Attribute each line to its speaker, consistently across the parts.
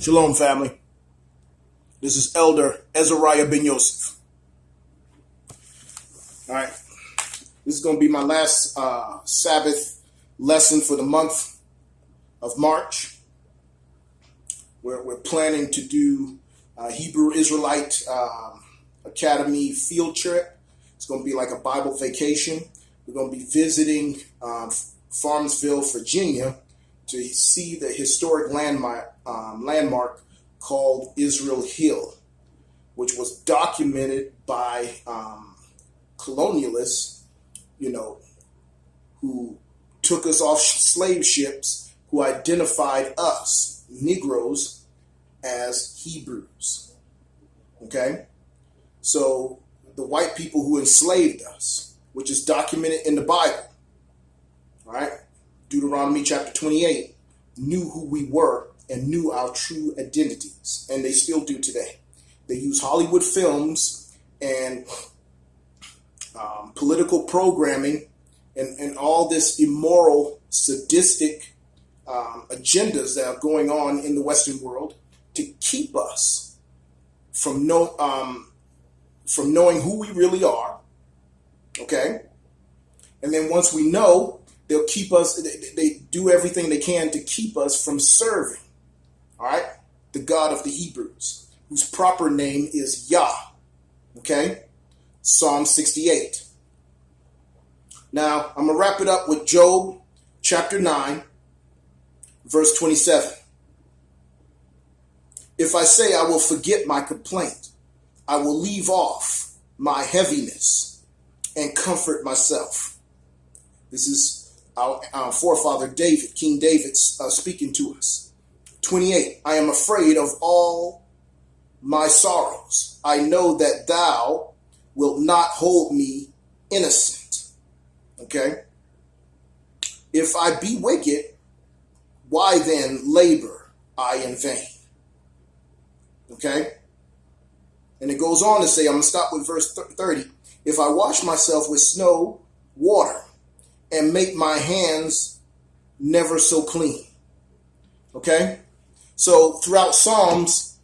Speaker 1: Shalom, family. This is Elder Ezariah Ben Yosef. All right. This is going to be my last Sabbath lesson for the month of March. We're planning to do Hebrew Israelite Academy field trip. It's going to be like a Bible vacation. We're going to be visiting Farmsville, Virginia, to see the historic landmark called Israel Hill, which was documented by colonialists, who took us off slave ships, who identified us, Negros, as Hebrews. Okay? So the white people who enslaved us, which is documented in the Bible, all right? Deuteronomy chapter 28, knew who we were and knew our true identities, and they still do today. They use Hollywood films and political programming and all this immoral, sadistic agendas that are going on in the Western world to keep us from knowing who we really are, okay? And then once we know, they'll keep us, they do everything they can to keep us from serving, all right, the God of the Hebrews, whose proper name is Yah, okay? Psalm 68. Now, I'm going to wrap it up with Job chapter 9, verse 27. If I say I will forget my complaint, I will leave off my heaviness and comfort myself. This is our forefather David, King David, speaking to us. 28, I am afraid of all my sorrows. I know that thou wilt not hold me innocent. Okay? If I be wicked, why then labor I in vain? Okay? And it goes on to say, I'm going to stop with verse 30. If I wash myself with snow, water, and make my hands never so clean. Okay? So throughout Psalms,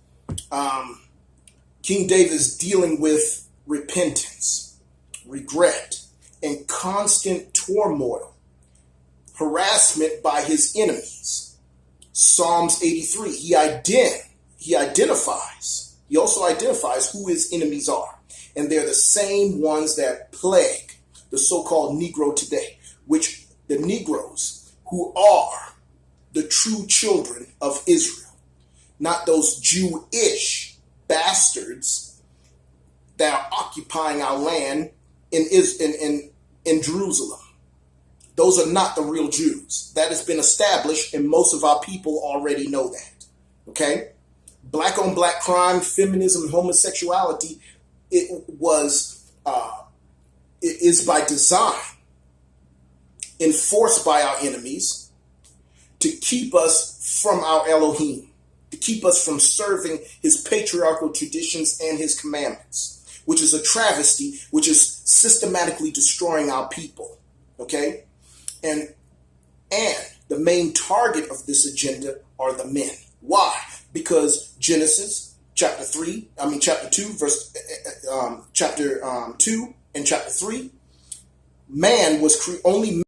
Speaker 1: King David is dealing with repentance, regret, and constant turmoil, harassment by his enemies. Psalms 83, he also identifies who his enemies are. And they're the same ones that plague the so-called Negro today, which the Negroes who are the true children of Israel, not those Jewish bastards that are occupying our land in Jerusalem. Those are not the real Jews. That has been established, and most of our people already know that. Okay? Black on black crime, feminism, and homosexuality, it is by design enforced by our enemies to keep us from our Elohim, to keep us from serving his patriarchal traditions and his commandments, which is a travesty, which is systematically destroying our people, okay? And the main target of this agenda are the men. Why? Because Genesis chapter 2, chapter 2 and chapter 3, man was only